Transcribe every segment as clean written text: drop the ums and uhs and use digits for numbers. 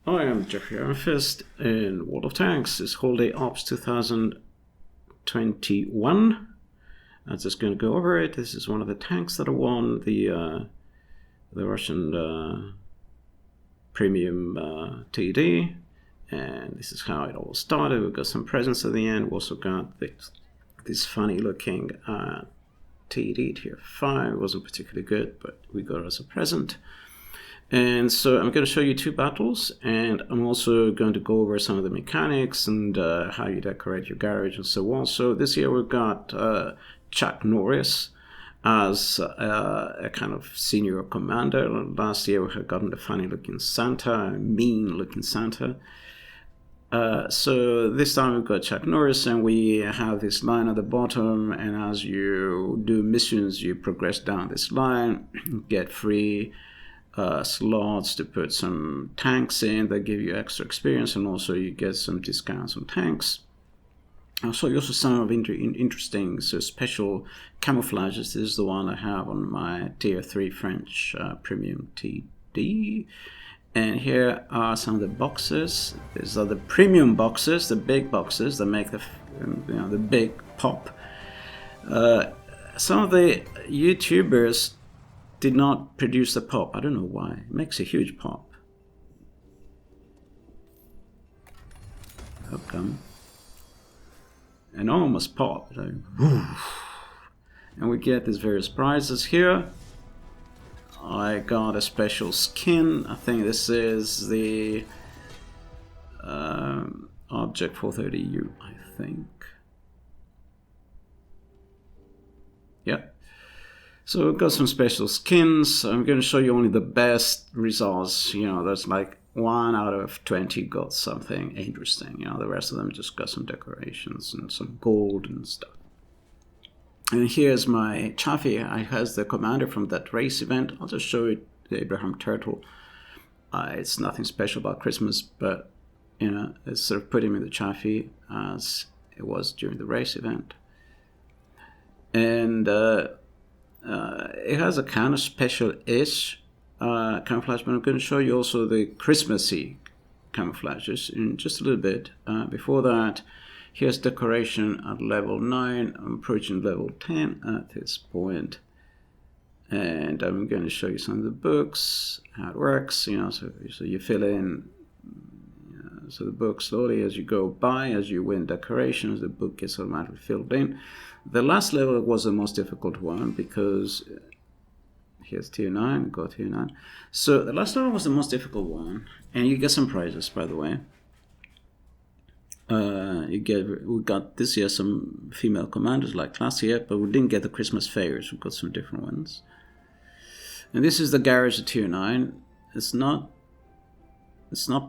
I am Geoffrey Fist in World of Tanks. It's Holiday Ops 2021. I'm just going to go over it. This is one of the tanks that won the Russian premium TD, and this is how it all started. We got some presents at the end. We also got this funny looking TD tier 5. It wasn't particularly good, but we got it as a present. And so I'm going to show you two battles, and I'm also going to go over some of the mechanics and how you decorate your garage and so on. So this year we've got Chuck Norris as a kind of senior commander. Last year we had gotten the funny looking Santa, mean looking Santa. So this time we've got Chuck Norris, and we have this line at the bottom, and as you do missions you progress down this line, get free slots to put some tanks in that give you extra experience, and also you get some discounts on tanks. I'll show you also some of interesting special camouflages. This is the one I have on my tier 3 French premium TD. And here are some of the boxes. These are the premium boxes, the big boxes that make the big pop. Some of the YouTubers did not produce the pop. I don't know why. It makes a huge pop. How come? Enormous pop. And we get these various prizes here. I got a special skin. I think this is the Object 430U, I think. Yeah. So we've got some special skins. I'm going to show you only the best results. There's like 1 out of 20 got something interesting. The rest of them just got some decorations and some gold and stuff. And here's my Chaffee. I has the commander from that race event. I'll just show you the Abraham Turtle. It's nothing special about Christmas, but it's sort of put him in the Chaffee as it was during the race event. And it has a kind of special-ish camouflage, but I'm going to show you also the Christmassy camouflages in just a little bit. Before that, here's decoration at level 9. I'm approaching level 10 at this point. And I'm going to show you some of the books, how it works, so you fill in so the book slowly as you go by, as you win decorations, the book gets automatically filled in. The last level was the most difficult one because here's tier 9, go tier 9. So the last level was the most difficult one, and you get some prizes, by the way. We got this year some female commanders like last year, but we didn't get the Christmas fairs. We got some different ones. And this is the garage at tier 9. It's not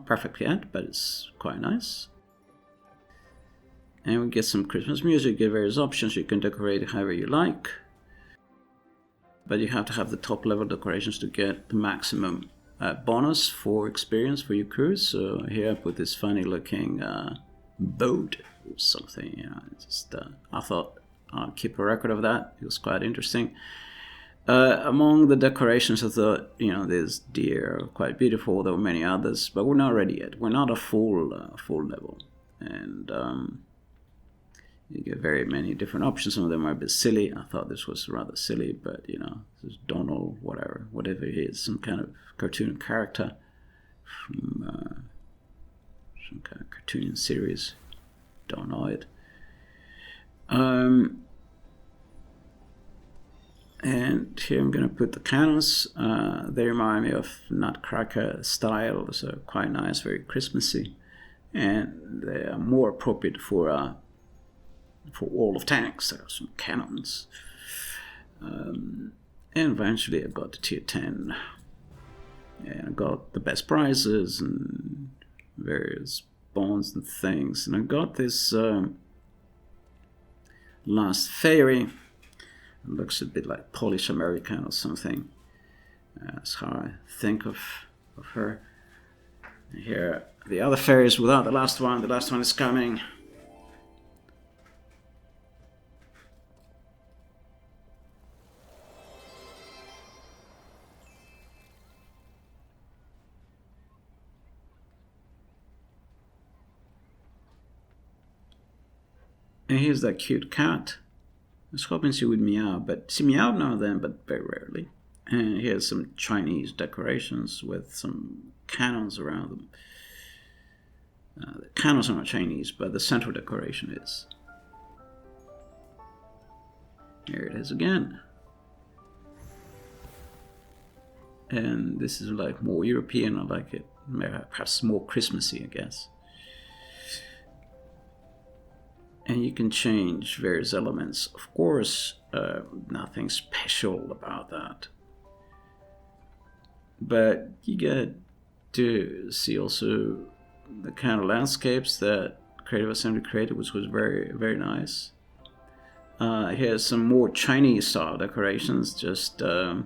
perfect yet, but it's quite nice. And we get some Christmas music, get various options. You can decorate it however you like. But you have to have the top level decorations to get the maximum bonus for experience for your crew. So here I put this funny looking boat or something. I thought I'd keep a record of that. It was quite interesting. Among the decorations, I thought, this deer are quite beautiful. There were many others, but we're not ready yet. We're not a full level. And you get very many different options. Some of them are a bit silly. I thought this was rather silly, but this is Donald, whatever he is, some kind of cartoon character from some kind of cartoon series. Don't know it. And here I'm going to put the cannons. They remind me of Nutcracker style, so quite nice, very Christmassy, and they are more appropriate for all of tanks. There are some cannons, and eventually I got to tier 10, and I got the best prizes and various bonds and things, and I got this last fairy. It looks a bit like Polish American or something. That's how I think of her. And here are the other fairies without the last one. The last one is coming. And here's that cute cat. I was hoping she would meow, but she meowed now and then, but very rarely. And here's some Chinese decorations with some cannons around them. The cannons are not Chinese, but the central decoration is. Here it is again. And this is like more European. I like it. Perhaps more Christmassy, I guess. And you can change various elements. Of course, nothing special about that. But you get to see also the kind of landscapes that Creative Assembly created, which was very, very nice. Here's some more Chinese style decorations, just to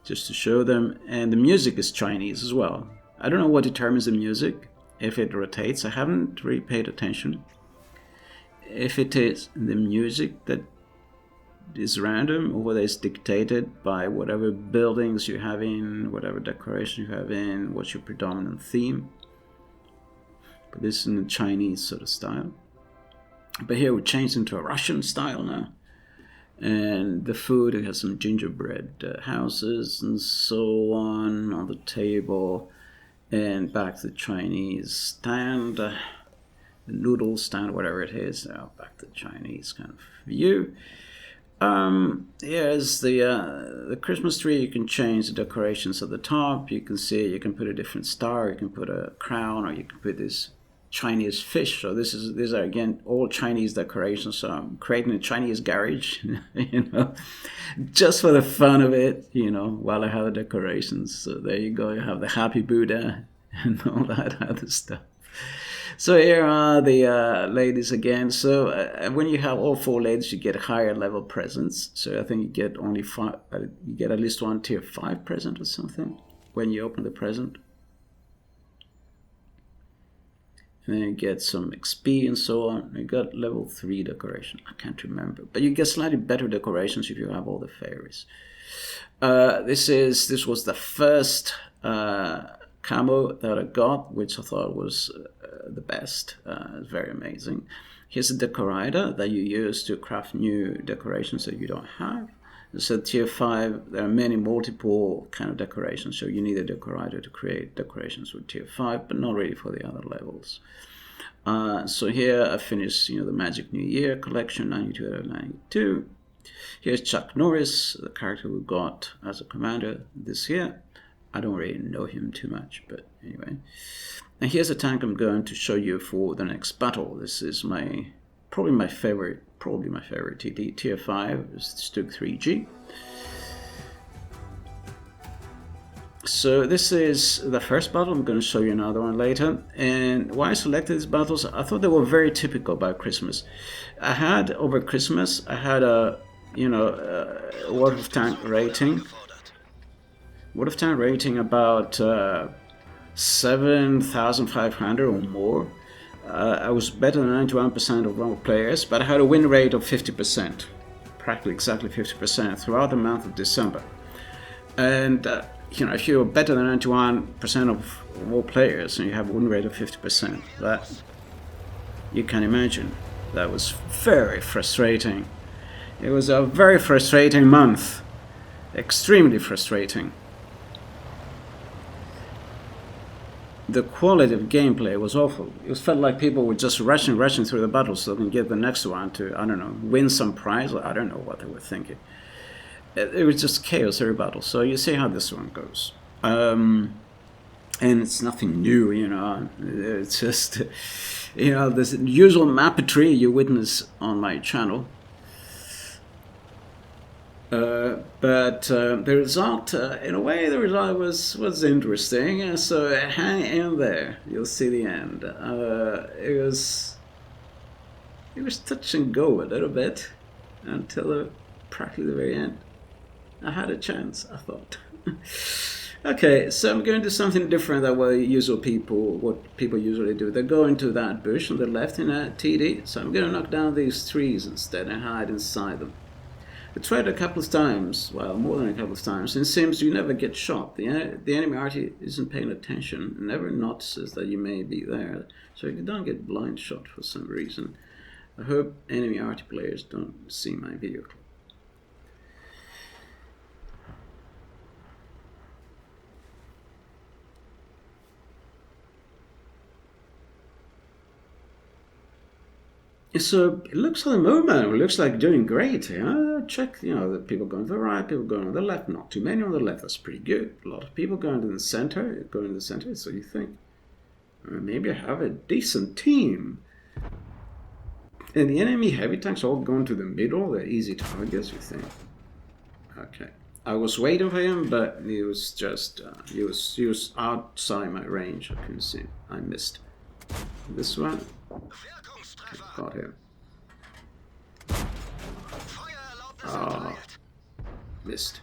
show them. And the music is Chinese as well. I don't know what determines the music, if it rotates. I haven't really paid attention. If it is the music that is random, or whether it's dictated by whatever buildings you have in, whatever decoration you have in, what's your predominant theme. But this is in the Chinese sort of style. But here we changed into a Russian style now. And the food, it has some gingerbread houses and so on the table. And back to the Chinese stand, the noodle stand, whatever it is. Back to the Chinese kind of view. Here's the Christmas tree. You can change the decorations at the top. You can see, you can put a different star, you can put a crown, or you can put this Chinese fish. So these are again all Chinese decorations. So I'm creating a Chinese garage, just for the fun of it, while I have the decorations. So there you go. You have the Happy Buddha and all that other stuff. So here are the ladies again. So when you have all 4 ladies, you get higher level presents. So I think you get only 5. You get at least 1 tier 5 present or something when you open the present. And then you get some XP and so on. You got level 3 decoration. I can't remember, but you get slightly better decorations if you have all the fairies. This was the first camo that I got, which I thought was the best. It's very amazing. Here's a decorator that you use to craft new decorations that you don't have. So tier 5, there are many multiple kind of decorations, so you need a decorator to create decorations with tier 5, but not really for the other levels. So here I finished, the Magic New Year collection, 92 out of 92. Here's Chuck Norris, the character we got as a commander this year. I don't really know him too much, but anyway. And here's a tank I'm going to show you for the next battle. This is probably my favorite TD. Tier 5 is StuG IIIG. So this is the first battle. I'm going to show you another one later. And why I selected these battles, I thought they were very typical about Christmas. Over Christmas, I had a World of Tank rating. World of Tank rating about 7,500 or more. I was better than 91% of normal players, but I had a win rate of 50%, practically exactly 50% throughout the month of December. And if you're better than 91% of all players and you have a win rate of 50%, that you can imagine that was very frustrating. It was a very frustrating month, extremely frustrating. The quality of gameplay was awful. It felt like people were just rushing through the battles so they can get the next one to, win some prize. I don't know what they were thinking. It was just chaos every battle. So you see how this one goes. And it's nothing new, It's just, this usual mapetry you witness on my channel. But the result, in a way, was interesting. So hang in there, you'll see the end. It was touch and go a little bit until practically the very end. I had a chance, I thought. Okay, so I'm going to do something different than what people usually do. They go into that bush on the left in a TD. So I'm going to knock down these trees instead and hide inside them. I tried a couple of times, well, more than a couple of times, and it seems you never get shot. The enemy arty isn't paying attention, never notices that you may be there, so you don't get blind shot for some reason. I hope enemy arty players don't see my video clip. So it looks at the moment, it looks like doing great. Check, the people going to the right, people going on the left. Not too many on the left. That's pretty good. A lot of people going to the center, So you think maybe I have a decent team. And the enemy heavy tanks all going to the middle. They're easy targets. You think? Okay. I was waiting for him, but he was just he was outside my range. I couldn't see him. I missed this one. Got him. Ah, missed.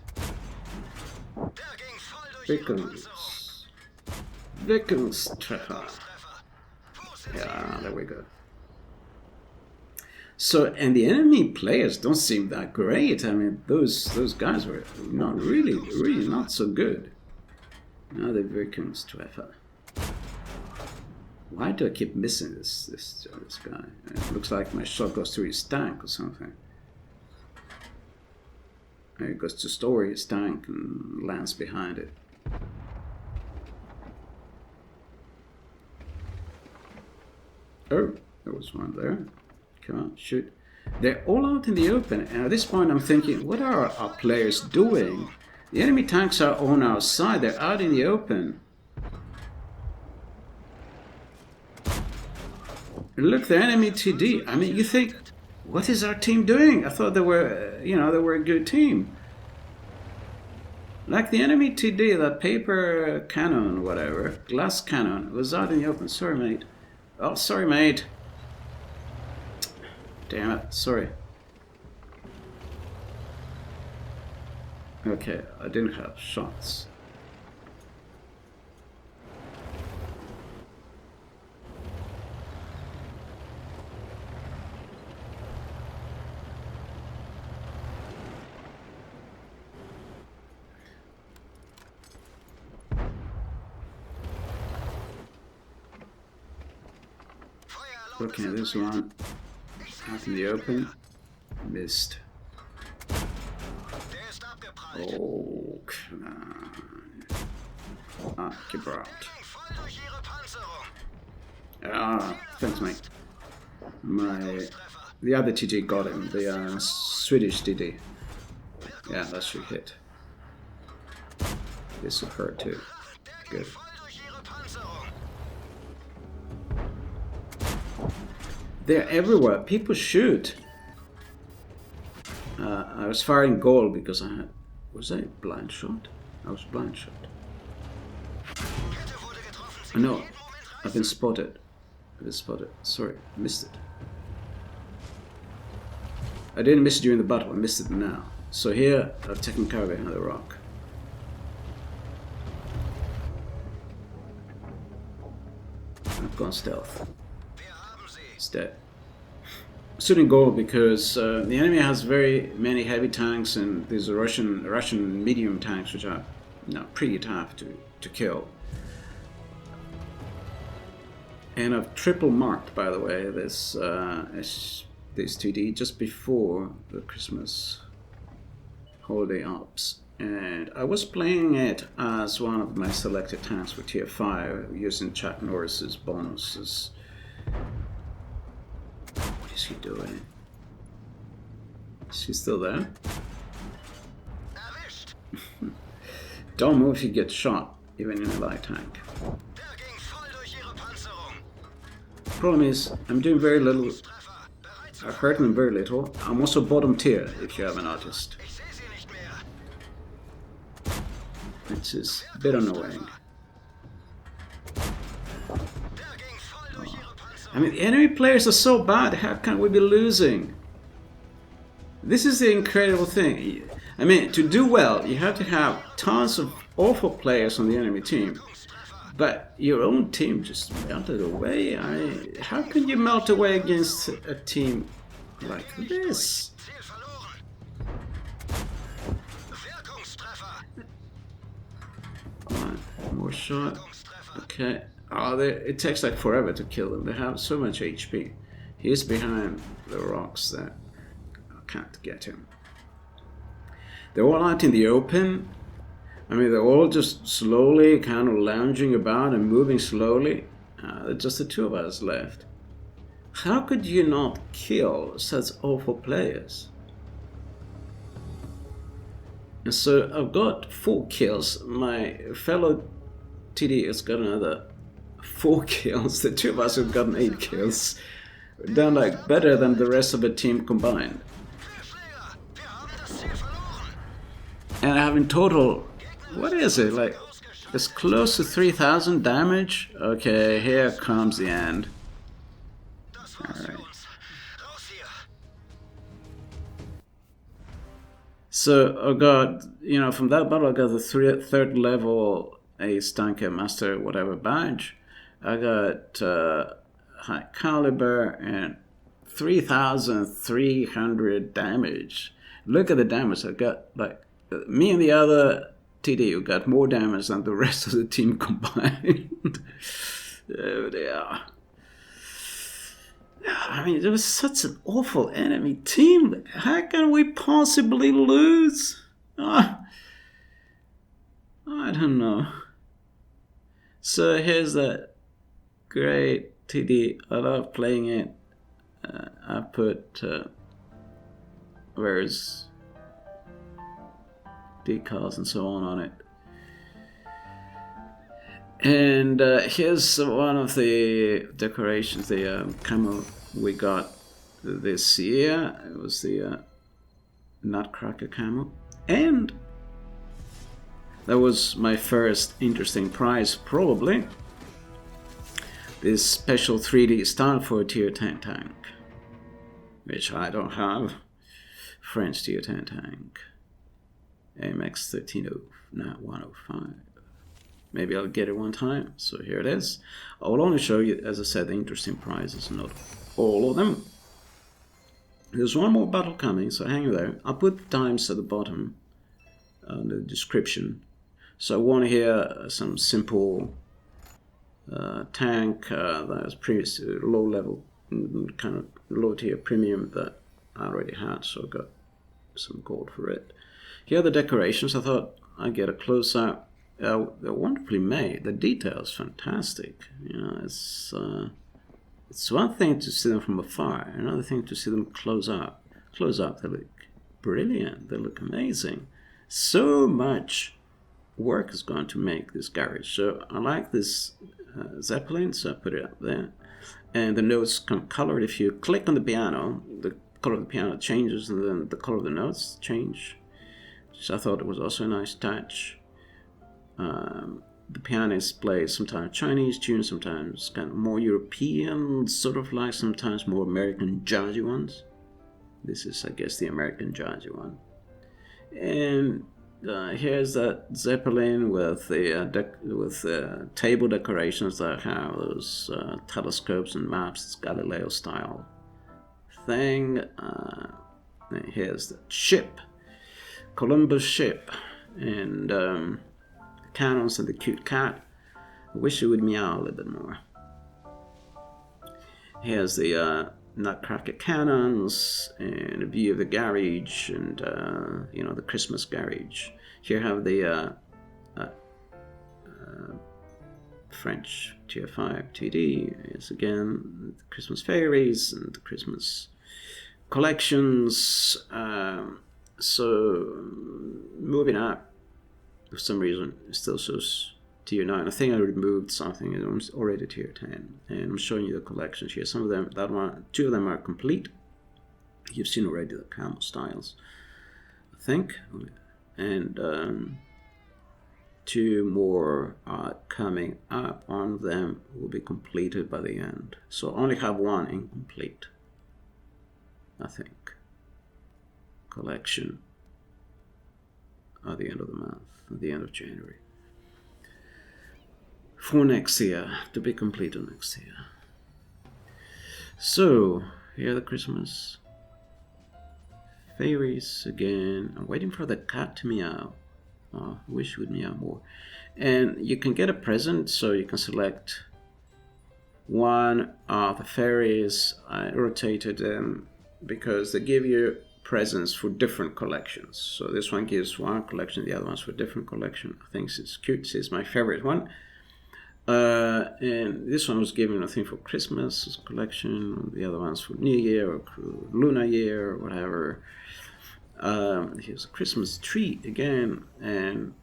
Wirkungstreffer. Yeah, there we go. So, and the enemy players don't seem that great. I mean, those guys were not really not so good. Now the Wirkungstreffer. Why do I keep missing this guy? It looks like my shot goes through his tank or something. It goes to store his tank and lands behind it. Oh, there was one there. Come on, shoot. They're all out in the open, and at this point I'm thinking, what are our players doing? The enemy tanks are on our side, they're out in the open. Look, the enemy TD. I mean, you think, what is our team doing? I thought they were, they were a good team. Like the enemy TD, that paper cannon, whatever, glass cannon, was out in the open. Sorry, mate. Oh, sorry, mate. Damn it, sorry. Okay, I didn't have shots. Okay, this one out in the open, missed. Oh, come on. Ah, keep her out. Ah, thanks, mate. The other TG got him, the Swedish TD. Yeah, that should hit. This will hurt too. Good. They're everywhere. People shoot. I was firing goal because I had... Was I blind shot? I was blind shot. No, I've been spotted. Sorry, I missed it. I didn't miss it during the battle. I missed it now. So here, I've taken cover behind the rock. I've gone stealth. It's dead. Shooting goal because the enemy has very many heavy tanks and these Russian medium tanks which are pretty tough to kill. And I've triple marked, by the way, this TD just before the Christmas holiday ops, and I was playing it as one of my selected tanks for tier 5 using Chuck Norris's bonuses. What is he doing? Is he still there? Don't move if you get shot, even in a light tank. Problem is, I'm doing very little. I hurt him very little. I'm also bottom tier, if you haven't noticed. Which is a bit annoying. I mean, the enemy players are so bad, how can we be losing? This is the incredible thing. I mean, to do well, you have to have tons of awful players on the enemy team. But your own team just melted away. How can you melt away against a team like this? More shot. Okay. Oh, it takes like forever to kill them. They have so much HP. He's behind the rocks there. I can't get him. They're all out in the open. I mean, they're all just slowly kind of lounging about and moving slowly. Just the two of us left. How could you not kill such awful players? And so I've got 4 kills. My fellow TD has got another 4 kills. The two of us have gotten 8 kills. We're done like better than the rest of the team combined. And I have in total, what is it, like, it's close to 3,000 damage? Okay, here comes the end. Alright. So I got, you know, from that battle I got the 3rd level Ace Tanker Master whatever badge. I got high caliber and 3,300 damage. Look at the damage I got. Like, me and the other TD who got more damage than the rest of the team combined. There they are. I mean, it was such an awful enemy team. How can we possibly lose? I don't know. So here's that great TD. I love playing it. I put where's decals and so on it. And here's one of the decorations, the camo we got this year. It was the Nutcracker camo. And that was my first interesting prize, probably. This special 3D style for a tier 10 tank, which I don't have. French tier 10 tank. AMX 13105. Maybe I'll get it one time. So here it is. I will only show you, as I said, the interesting prizes, not all of them. There's one more battle coming, so hang there. I'll put the times at the bottom in the description. So I want to hear some simple tank that's previous low level, kind of low tier premium that I already had, so I got some gold for it. Here are the decorations. I thought I'd get a close up. They're wonderfully made. The detail's fantastic. You know, it's one thing to see them from afar, another thing to see them close up. Close up, they look brilliant. They look amazing. So much work is going to make this garage. So I like this Zeppelin, so I put it up there. And the notes come colored. If you click on the piano, the color of the piano changes, and then the color of the notes change. So I thought it was also a nice touch. The pianist plays sometimes Chinese tunes, sometimes kind of more European, sort of like, sometimes more American jazzy ones. This is, I guess, the American jazzy one. And here's that Zeppelin with the table decorations that have those telescopes and maps. It's Galileo style thing. And here's the ship, Columbus ship, and cannons and the cute cat. I wish it would meow a little bit more. Here's the Nutcracker cannons and a view of the garage and you know, the Christmas garage. Here have the French tier 5 TD. It's again the Christmas fairies and the Christmas collections. So moving up, for some reason it still shows tier 9. I think I removed something. It's already tier 10, and I'm showing you the collections here. Some of them, two of them are complete. You've seen already the camo styles, I think, and 2 more are coming up. One of them will be completed by the end, so I only have 1 incomplete, I think. Collection at the end of the month, at the end of January, for next year, to be completed next year. So here are the Christmas fairies again. I'm waiting for the cat to meow. Wish with me out more. And you can get a present, so you can select one of the fairies. I rotated them because they give you presents for different collections. So this one gives one collection, the other one's for different collection. I think it's cute. This is my favorite one. And this one was given, I think, for Christmas collection. The other one's for New Year or Lunar Year or whatever. Here's a Christmas tree again, and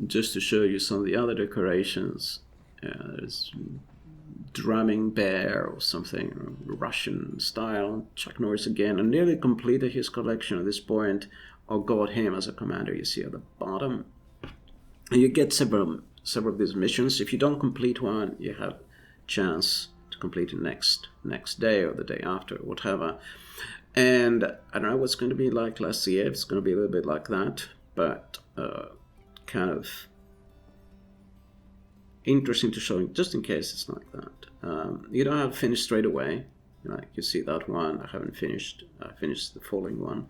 just to show you some of the other decorations, there's drumming bear or something, Russian style. Chuck Norris again. I nearly completed his collection at this point, or got him as a commander, you see at the bottom. And you get several of these missions. If you don't complete one, you have a chance to complete it next day or the day after, whatever. And I don't know what's going to be like last year. It's going to be a little bit like that, but kind of interesting to show, just in case it's like that. You don't have to finish straight away. Like you see that one, I haven't finished. I finished the following one.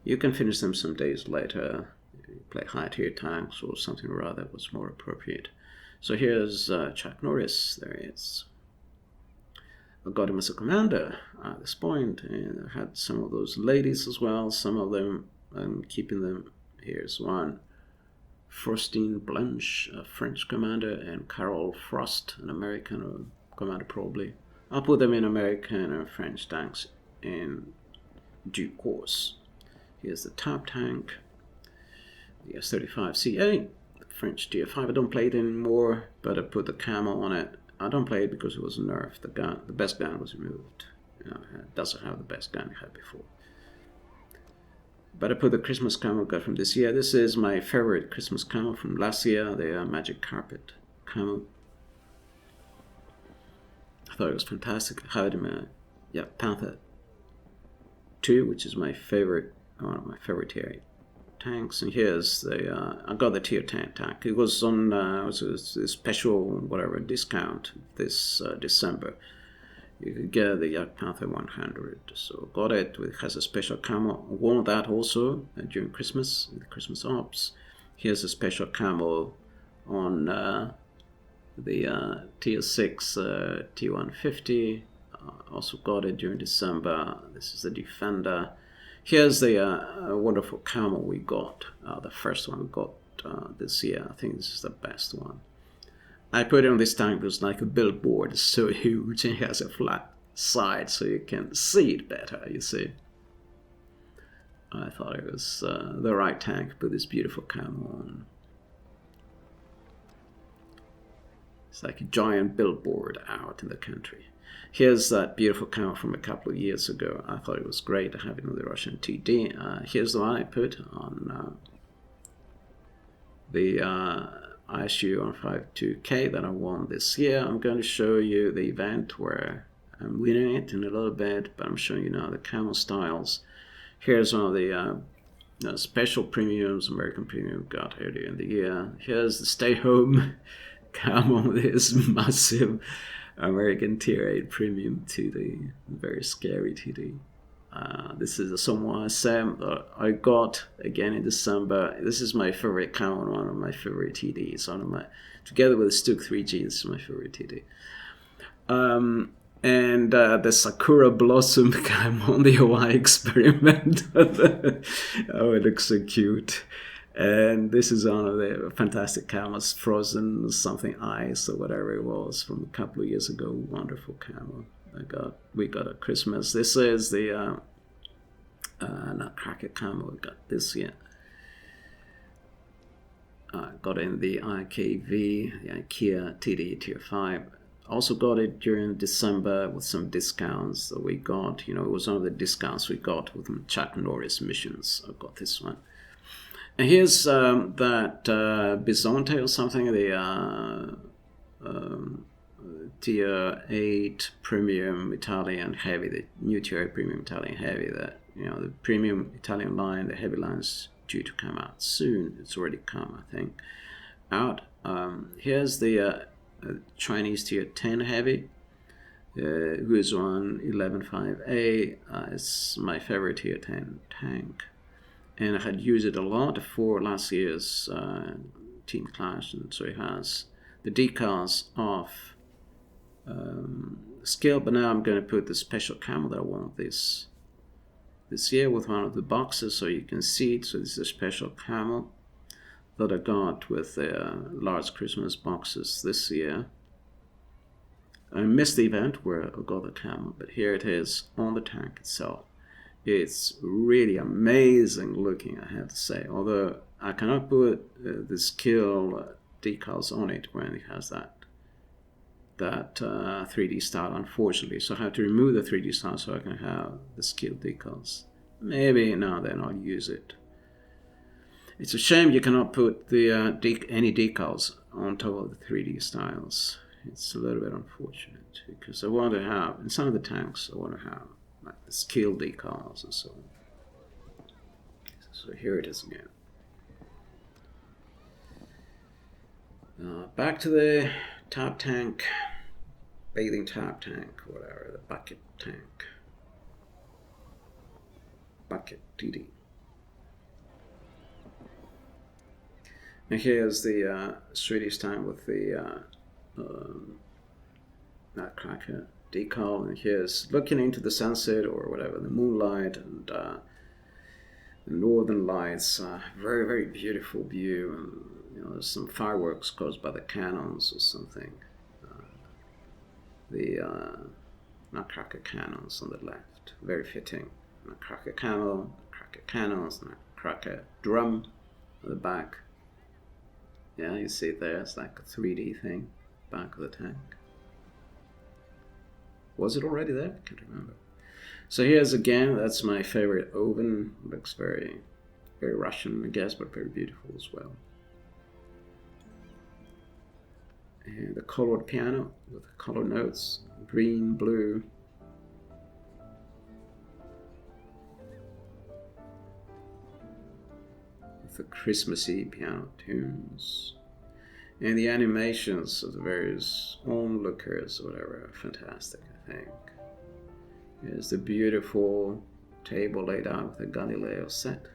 You can finish them some days later. You play high tier tanks or something or other was more appropriate. So here's Chuck Norris. There he is. I got him as a commander at this point, and I had some of those ladies as well. Some of them I'm keeping them. Here's one. Faustine Blanche, a French commander, and Carol Frost, an American commander probably. I'll put them in American and French tanks in due course. Here's the top tank, the S-35CA, the French TF5. I don't play it anymore, but I put the camo on it. I don't play it because it was nerfed. The best gun was removed. It doesn't have the best gun it had before. But I put the Christmas camo got from this year. This is my favorite Christmas camo from last year, the Magic Carpet camo. I thought it was fantastic. I had him Panther 2, which is my favorite, one of my favorite tier 8 tanks. And here's the, I got the tier 10 tank. It was on a special, whatever, discount this December. You could get the Yak Panther 100, so got it. It has a special camo. I wore that also during Christmas, the Christmas Ops. Here's a special camo on the Tier 6 T150. Also got it during December. This is the Defender. Here's the wonderful camo we got, the first one we got this year. I think this is the best one. I put it on this tank because like a billboard. It's so huge and it has a flat side so you can see it better, you see. I thought it was the right tank to put this beautiful camo on. It's like a giant billboard out in the country. Here's that beautiful camo from a couple of years ago. I thought it was great to have it on the Russian TD. Here's the one I put on the ISU 152K that I won this year. I'm going to show you the event where I'm winning it in a little bit, but I'm showing you now the camo styles. Here's one of the special premiums, American premium got earlier in the year. Here's the stay home camo, this massive American tier 8 premium TD, very scary TD. This is a Someone Sam I got again in December. This is my favorite camo, one of my favorite TDs. Together with the StuG IIIG, this is my favorite TD. And the Sakura Blossom camo on the Hawaii experiment. Oh, it looks so cute. And this is one of the fantastic camos, Frozen something ice or whatever it was from a couple of years ago. Wonderful camo. We got at Christmas. This is the Nutcracker camo we got this year. Got in the IKV, the IKEA TD Tier 5. Also got it during December with some discounts that we got. You know, it was one of the discounts we got with Chuck Norris missions. I got this one. And here's that Bisonte or something, the Tier 8 Premium Italian Heavy, the new Tier 8 Premium Italian Heavy, that, you know, the Premium Italian line, the heavy line is due to come out soon. It's already come, I think, out. Here's the Chinese Tier 10 Heavy, who is on 11.5A. It's my favorite Tier 10 tank. and I had used it a lot for last year's Team Clash, and so it has the decals of skill, but now I'm going to put the special camo that I want this year with one of the boxes so you can see it. So this is a special camo that I got with the large Christmas boxes this year. I missed the event where I got the camo, but here it is on the tank itself. It's really amazing looking, I have to say, although I cannot put the skill decals on it when it has that 3D style, unfortunately. So I have to remove the 3D style so I can have the skill decals. Maybe now then I'll use it. It's a shame you cannot put the any decals on top of the 3D styles. It's a little bit unfortunate because I want to have, in some of the tanks, I want to have like the skill decals and so on. So here it is again. Back to the tap tank, bathing tap tank, whatever, the bucket tank. Bucket TD. And here's the Swedish tank with the nutcracker decal, and here's looking into the sunset or whatever, the moonlight and the northern lights. Very, very beautiful view, and there's some fireworks caused by the cannons or something. The nutcracker cannons on the left, very fitting. Nutcracker camel, nutcracker cannons, nutcracker drum at the back. Yeah, you see it there, it's like a 3D thing, back of the tank. Was it already there? I can't remember. So here's again, that's my favorite oven. Looks very, very Russian, I guess, but very beautiful as well. And the colored piano with colored notes, green, blue. With the Christmassy piano tunes. And the animations of the various onlookers or whatever are fantastic, I think. Here's the beautiful table laid out with the Galileo set.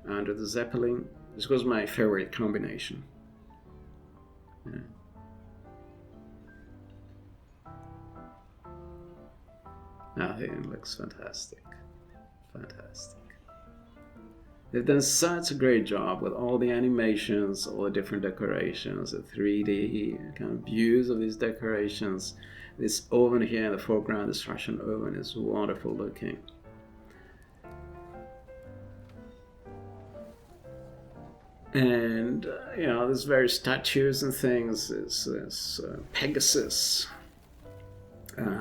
Under the Zeppelin, this was my favorite combination. Yeah. I think it looks fantastic. Fantastic. They've done such a great job with all the animations, all the different decorations, the 3D kind of views of these decorations. This oven here in the foreground, this Russian oven, is wonderful looking. And, there's various statues and things. There's Pegasus.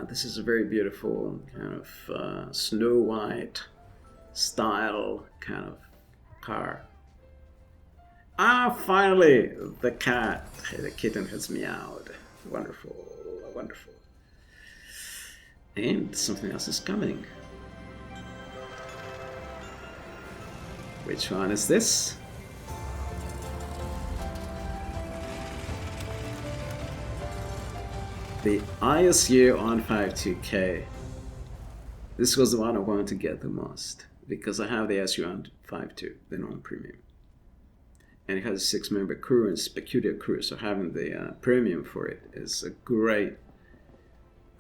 This is a very beautiful kind of Snow White style kind of car. Finally, the kitten has meowed. Wonderful, wonderful. And something else is coming. Which one is this? The ISU 152K. This was the one I wanted to get the most because I have the SU 152, the non-premium. And it has a 6-member crew and it's a peculiar crew, so having the premium for it is a great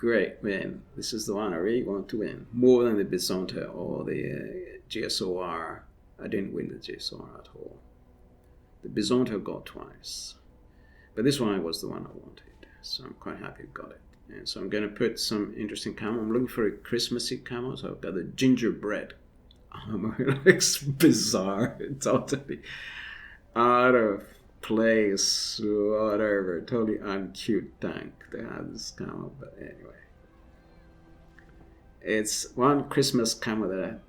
win. This is the one I really want to win. More than the Bisonte or the GSOR. I didn't win the GSOR at all. The Bisonte I got twice. But this one was the one I wanted. So I'm quite happy I got it. And so I'm going to put some interesting camo. I'm looking for a Christmassy camo. So I've got the gingerbread armor. It looks bizarre. Totally out of place. Whatever. Totally uncute tank to have this camo. But anyway. It's one Christmas camo that I've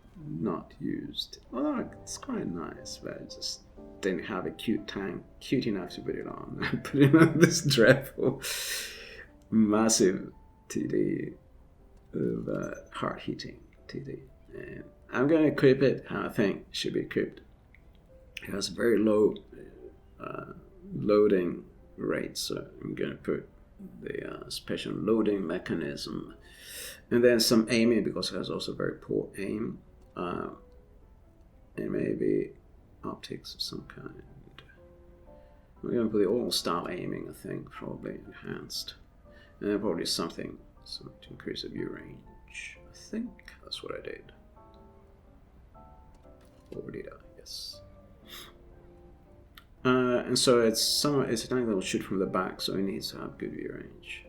not used. Although it's quite nice. But I just didn't have a cute tank, cute enough to put it on. I put it on this dreadful, massive TD of heart heating TD. And I'm going to equip it how I think it should be equipped. It has a very low loading rate, so I'm going to put the special loading mechanism. And then some aiming, because it has also very poor aim. and maybe optics of some kind. We're going to put the all-style aiming, I think, probably enhanced. And then probably something to increase the view range. I think that's what I did. Or did I? Yes. And so it's a tank that will shoot from the back, so it needs to have good view range.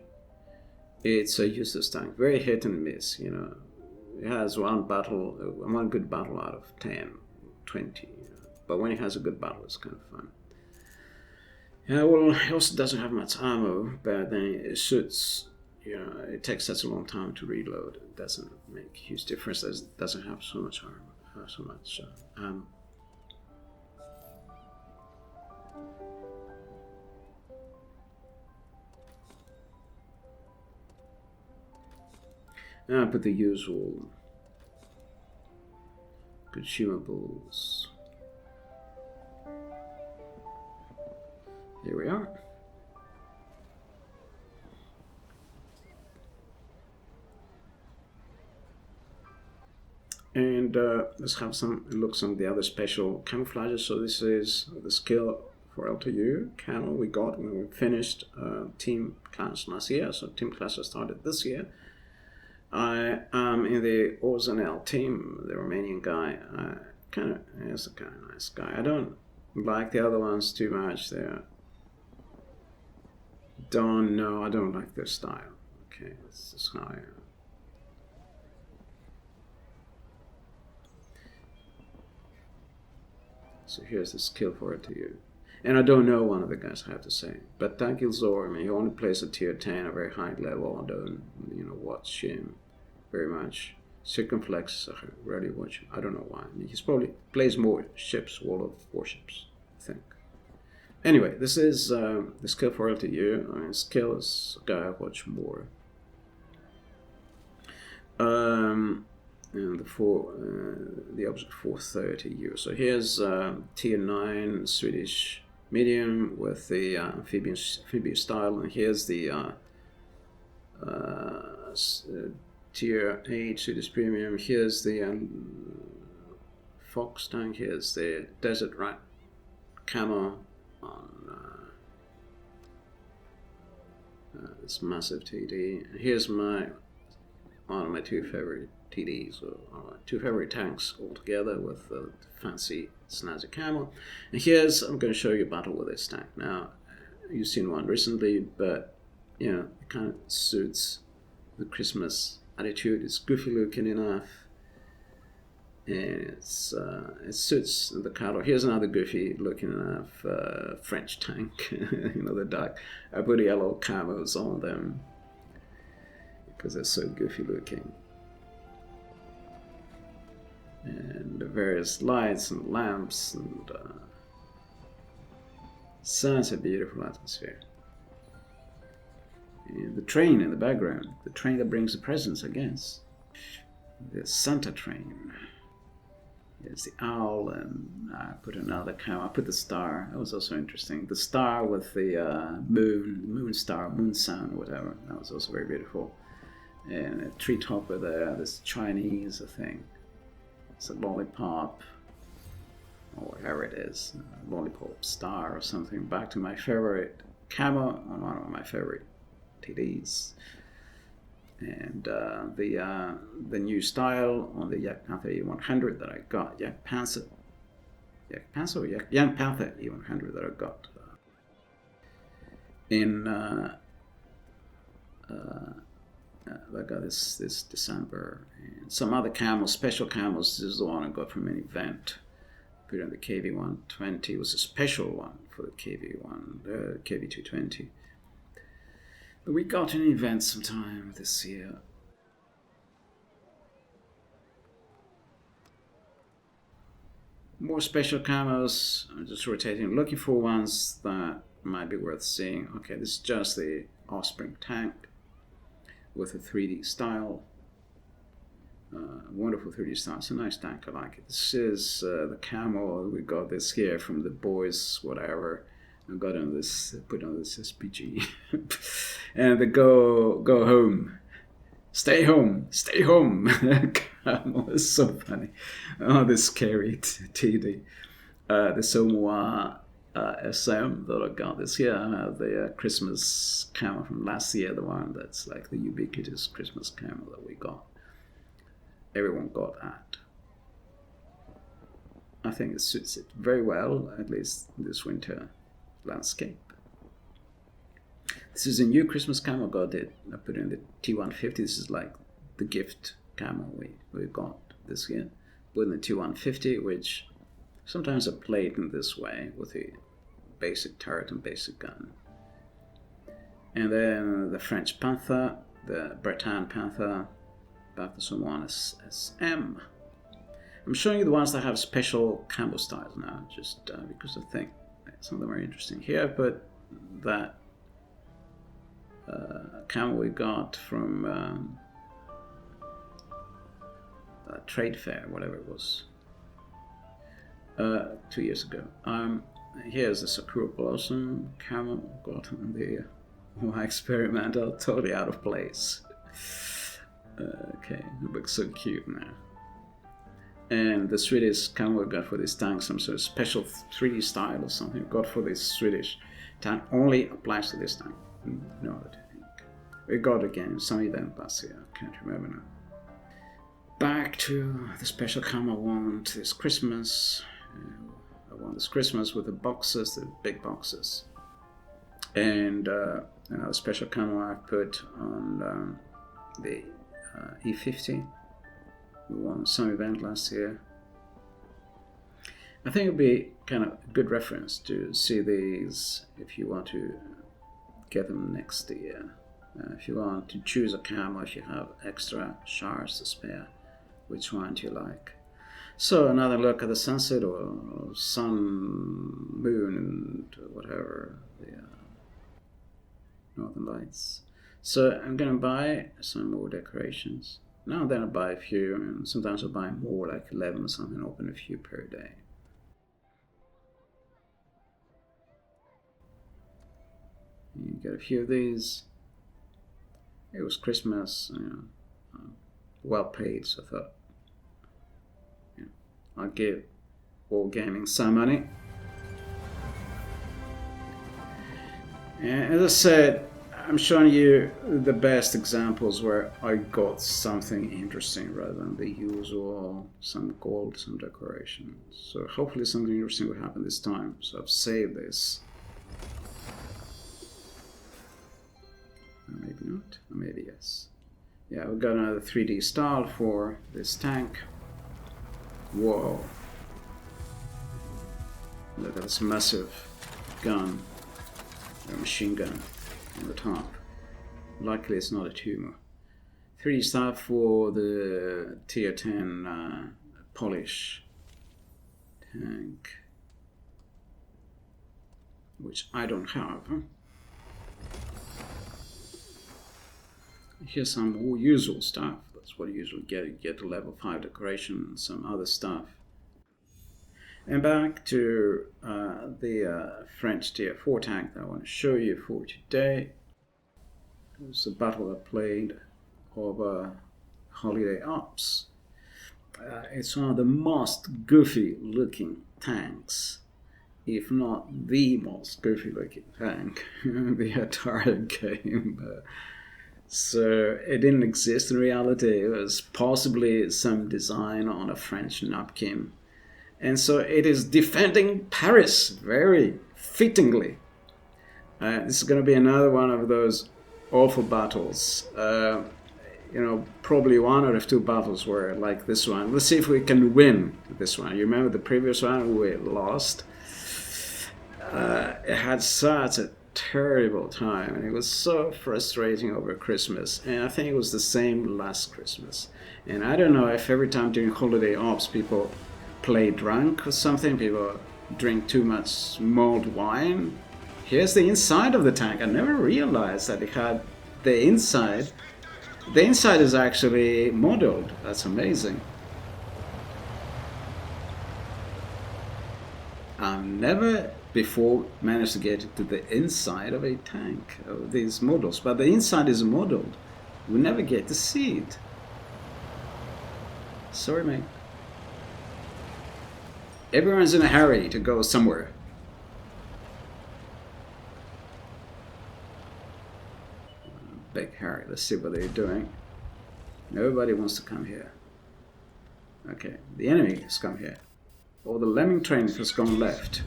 It's a useless tank, very hit and miss, you know. It has one good battle out of 10, 20, you know. But when it has a good battle, it's kind of fun. Yeah, well, it also doesn't have much ammo, but then it shoots, you know, it takes such a long time to reload. It doesn't make a huge difference. It doesn't have so much armor, so much ammo. And I put the usual consumables. Here we are. And let's have some looks on the other special camouflages. So this is the skill for LTU camo we got when we finished team class last year. So team class has started this year. I am in the Orsanel team, the Romanian guy. He's a kind of nice guy. I don't like the other ones too much. I don't like their style. Okay, this is how I am. So here's the skill for it to you. And I don't know one of the guys, I have to say. But Tankilzor, I mean, he only plays at tier 10, a very high level. I don't, watch him very much. Circumflex, I rarely watch him. I don't know why. I mean, he probably plays more ships, Wall of Warships, I think. Anyway, this is the skill for LTU. I mean, skill is a guy I watch more. And the object 430 U. So here's tier 9 Swedish medium with the amphibious style, and here's the tier 8 Swedish premium. Here's the Fox tank. Here's the Desert Rat camo on this massive TD. Here's one of my two favorite TDs, or two favorite tanks altogether with the fancy snazzy camo. And I'm going to show you a battle with this tank. Now, you've seen one recently, but it kind of suits the Christmas attitude. It's goofy looking enough, and it suits the color. Here's another goofy looking enough French tank. The dark. I put yellow camos on them because they're so goofy looking. And the various lights and lamps, and such a beautiful atmosphere. And the train in the background, the train that brings the presents, I guess. The Santa train. There's the owl, and I put another camo. I put the star. That was also interesting. The star with the moon star, moon sun, whatever. That was also very beautiful. And a treetop with this Chinese thing. It's a lollipop, or whatever it is, a lollipop star or something. Back to my favorite camo on one of my favorite TDs, and the new style on the Young Panther E100 that I got, Young Panther E100 that I got I got this December, and some other camos, special camos. This is the one I got from an event. Put on the KV120. It was a special one for the KV220. But we got an event sometime this year. More special camos. I'm just rotating, looking for ones that might be worth seeing. Okay, this is just the Offspring tank with a 3D style. Wonderful 3D style. It's a nice tank, I like it. This is the camo. We got this here from the boys, whatever. I got on this, put on this SPG. And the go home Stay home, stay home. Camel is so funny. Oh, this scary TD. The Samoa SM that I got this year, the Christmas camel from last year, the one that's like the ubiquitous Christmas camel that we got. Everyone got that. I think it suits it very well, at least in this winter landscape. This is a new Christmas camel I got it. I put in the T150. This is like the gift camel we got this year. Put in the T150, which sometimes I played in this way with the basic turret and basic gun. And then the French Panther, the Breton Panther, back to someone SM. I'm showing you the ones that have special camo styles now, just because I think some of them are interesting. Here I put that camo we got from a trade fair, whatever it was, 2 years ago. Here's the Sakura Blossom camo got on the experimental, totally out of place. Okay, it looks so cute now. And the Swedish camo we got for this tank, some sort of special 3D style or something we got for this Swedish tank, only applies to this tank. No other tank. We got again some event last year, I can't remember now. Back to the special camo I want this Christmas. I want this Christmas with the boxes, the big boxes. And another special camo I put on the E50. We won some event last year. I think it would be kind of a good reference to see these if you want to get them next year. If you want to choose a camo, if you have extra shards to spare, which one do you like? So another look at the sunset or sun, moon, and whatever, the northern lights. So I'm gonna buy some more decorations. Now and then I buy a few, and sometimes I buy more, like 11 or something, open a few per day. You get a few of these. It was Christmas, well paid, so I thought, I'll give War Gaming some money. And as I said, I'm showing you the best examples where I got something interesting rather than the usual, some gold, some decoration. So hopefully something interesting will happen this time. So I've saved this. Maybe not, or maybe yes. Yeah, we've got another 3D style for this tank. Whoa. Look at this massive gun, a machine gun on the top. Luckily it's not a tumor. 3D style for the tier 10 polish tank, which I don't have. Here's some more usual stuff. That's what you usually get. You get a level 5 decoration and some other stuff. And back to the French tier 4 tank that I want to show you for today. It was a battle I played over Holiday Ops. It's one of the most goofy looking tanks, if not the most goofy looking tank in the entire game. So it didn't exist in reality. It was possibly some design on a French napkin. And so it is defending Paris very fittingly. This is going to be another one of those awful battles. Probably one out of 2 battles were like this one. Let's see if we can win this one. You remember the previous one we lost? It had such a terrible time, and it was so frustrating over Christmas, and I think it was the same last Christmas. And I don't know if every time during Holiday Ops people play drunk or something, people drink too much mulled wine. Here's the inside of the tank. I never realized that it had the inside. The inside is actually modeled. That's amazing. I've never before managed to get to the inside of a tank, of these models, but the inside is modeled. We never get to see it. Sorry, mate. Everyone's in a hurry to go somewhere. Big hurry. Let's see what they're doing. Nobody wants to come here. Okay, the enemy has come here. All the lemming train has gone left.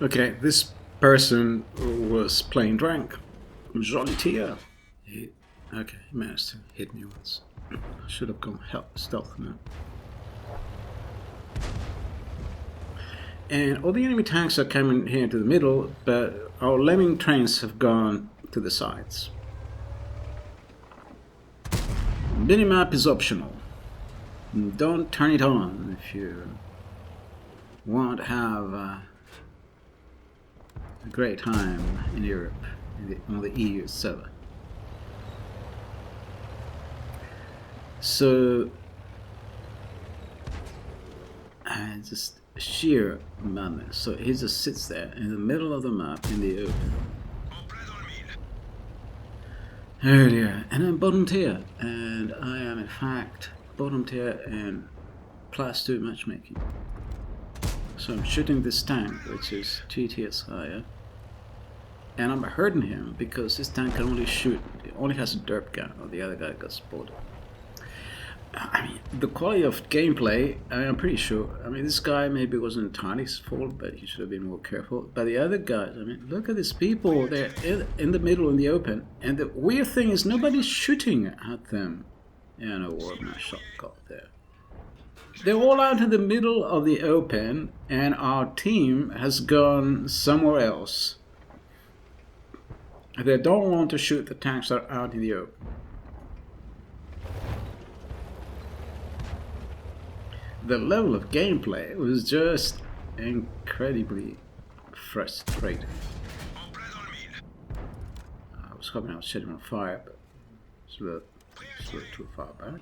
Okay, this person was playing drunk. Jolly tir. Okay, he managed to hit me once. I should have gone help stealth now. And all the enemy tanks are coming here to the middle, but our lemming trains have gone to the sides. Minimap is optional. Don't turn it on if you want to have a great time in Europe, on the EU server. So, just sheer madness. So he just sits there in the middle of the map in the open. Oh dear, and I'm bottom tier, and I am in fact bottom tier in +2 matchmaking. So I'm shooting this tank, which is 2 tiers higher, and I'm hurting him because this tank can only shoot, it only has a derp gun, or the other guy got spotted. I mean, the quality of gameplay, I'm pretty sure, I mean, this guy maybe wasn't entirely his fault, but he should have been more careful. But the other guys, I mean, look at these people, they're in the middle in the open, and the weird thing is nobody's shooting at them. Yeah, no, what my shot got there. They're all out in the middle of the open, and our team has gone somewhere else. They don't want to shoot the tanks that are out in the open. The level of gameplay was just incredibly frustrating. I was hoping I was setting on fire, but it's a little too far back.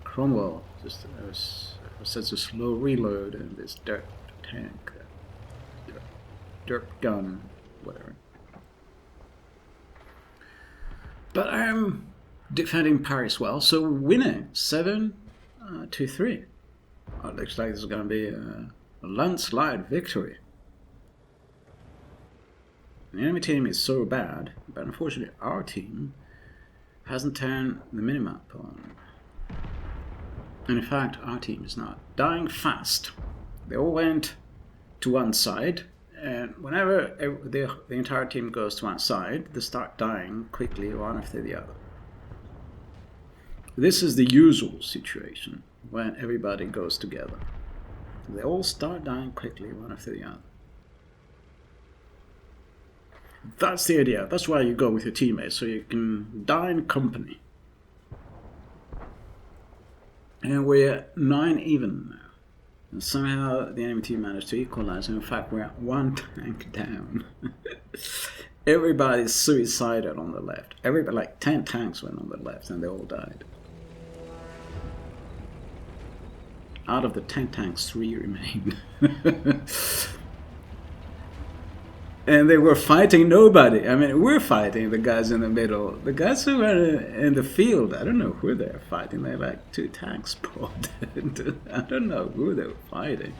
Cromwell just was such a slow reload, and this dirt tank, dirt gun, whatever. But I'm defending Paris well, so winning 7-3. It looks like this is going to be a landslide victory. The enemy team is so bad, but unfortunately our team hasn't turned the minimap on. And in fact, our team is not dying fast. They all went to one side, and whenever the entire team goes to one side, they start dying quickly one after the other. This is the usual situation when everybody goes together. They all start dying quickly one after the other. That's the idea. That's why you go with your teammates, so you can die in company. And we're 9 even now. And somehow the enemy team managed to equalize. And in fact, we're 1 tank down. Everybody's suicidal on the left. Everybody, like 10 tanks went on the left, and they all died. Out of the 10 tanks, 3 remained. And they were fighting nobody. I mean, we're fighting the guys in the middle. The guys who are in the field, I don't know who they're fighting. They're like 2 tanks spotted. I don't know who they were fighting.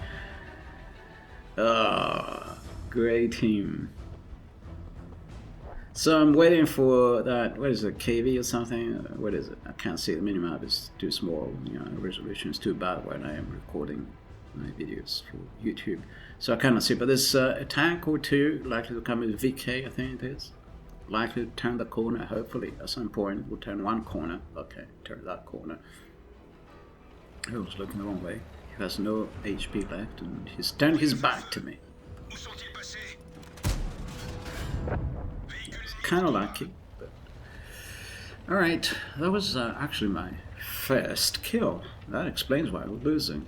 Great team. So I'm waiting for that, what is it, KV or something? What is it? I can't see, the minimap is too small, you know, resolution is too bad when I am recording my videos for YouTube. So I cannot see, but there's a tank or 2 likely to come with VK, I think it is. Likely to turn the corner, hopefully, at some point. We'll turn 1 corner. Okay, turn that corner. I was looking the wrong way. He has no HP left, and he's turned his back to me. Kind of lucky, but alright, that was actually my first kill. That explains why we're losing.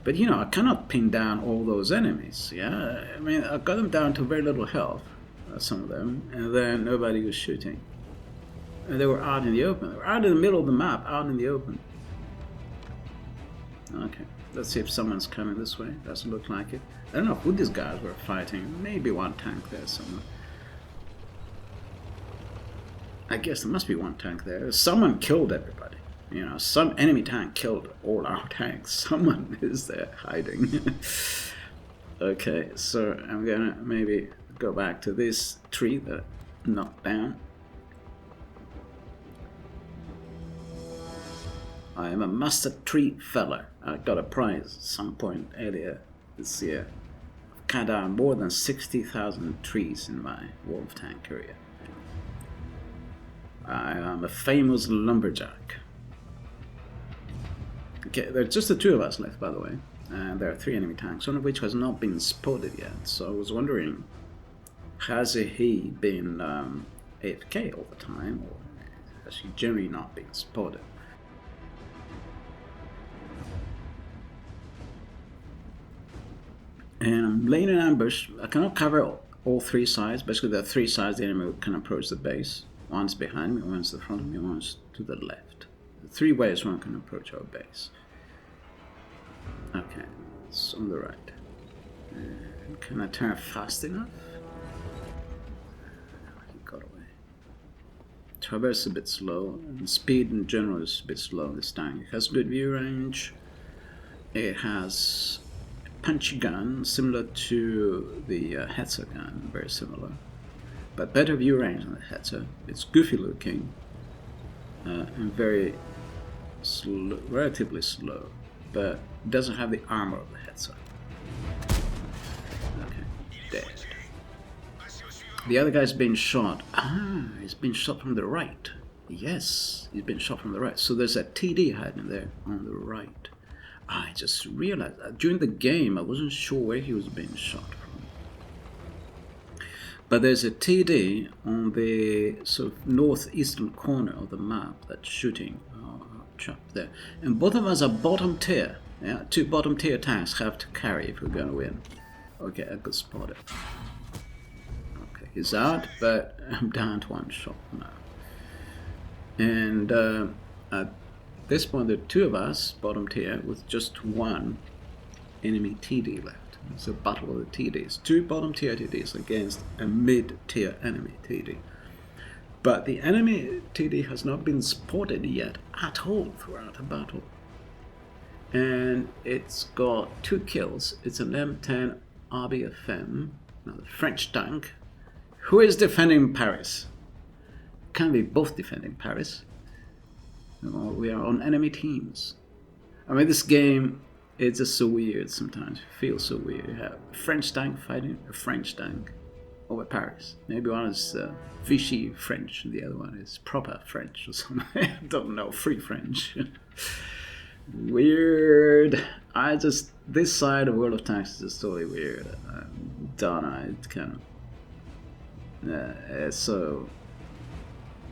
But you know, I cannot pin down all those enemies, yeah? I mean, I got them down to very little health, some of them, and then nobody was shooting. And they were out in the open. They were out in the middle of the map, out in the open. Okay, let's see if someone's coming this way. Doesn't look like it. I don't know who these guys were fighting. Maybe one tank there somewhere. I guess there must be one tank there. Someone killed everybody. You know, some enemy tank killed all our tanks. Someone is there hiding. Okay, so I'm gonna maybe go back to this tree that I knocked down. I am a mustard tree feller. I got a prize at some point earlier this year. I've cut down more than 60,000 trees in my wolf tank career. I am a famous lumberjack. Okay, there are just the two of us left, by the way. And there are 3 enemy tanks, one of which has not been spotted yet. So I was wondering, has he been AFK all the time, or has he generally not been spotted? And I'm laying an ambush. I cannot cover all 3 sides. Basically, there are 3 sides the enemy can approach the base. One's behind me, one's in front of me, one's to the left. 3 ways one can approach our base. Okay, it's on the right. Can I turn fast enough? He got away. Traverse a bit slow, and speed in general is a bit slow this tank. It has good view range. It has a punchy gun, similar to the Hetzer gun, very similar. But better view range than the Hetzer. It's goofy looking and very slow, relatively slow, but doesn't have the armor of the Hetzer. Okay, dead. The other guy's been shot. He's been shot from the right. Yes, he's been shot from the right. So there's a TD hiding there on the right. I just realized that during the game I wasn't sure where he was being shot from. But there's a TD on the sort of northeastern corner of the map that's shooting chap there. And both of us are bottom tier. Yeah, 2 bottom tier tanks have to carry if we're gonna win. Okay, I got spotted. Okay, he's out, but I'm down to 1 shot now. And at this point, there are 2 of us, bottom tier, with just 1 enemy TD left. It's a battle of the TDs. 2 bottom tier TDs against a mid tier enemy TD. But the enemy TD has not been spotted yet at all throughout the battle. And it's got 2 kills. It's an M10 RBFM, another French tank, who is defending Paris. Can we both defending Paris? We are on enemy teams. I mean, this game, it's just so weird sometimes. It feels so weird. You have a French tank fighting a French tank over Paris. Maybe one is Vichy French and the other one is proper French or something. I don't know, free French. Weird. This side of World of Tanks is just totally weird. Don't know, it's kind of it's so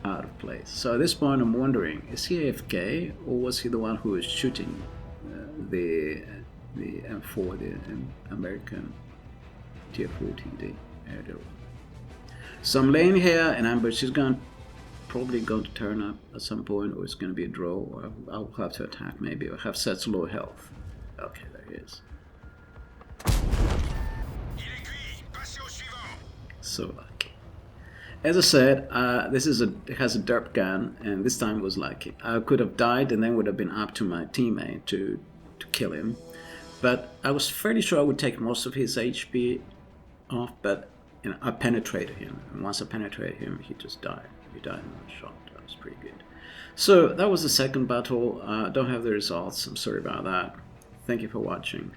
out of place. So at this point I'm wondering, is he AFK or was he the one who was shooting the M4, the American Tier 4 TD? So I'm laying here and ambush is probably going to turn up at some point, or it's going to be a draw, or I'll have to attack maybe. I have such low health. Okay, there he is. So lucky. As I said, it has a derp gun, and this time was lucky. I could have died and then would have been up to my teammate to kill him. But I was fairly sure I would take most of his HP off, but you know, I penetrated him, and once I penetrated him, he just died. He died in 1 shot. That was pretty good. So that was the second battle. Don't have the results. I'm sorry about that. Thank you for watching.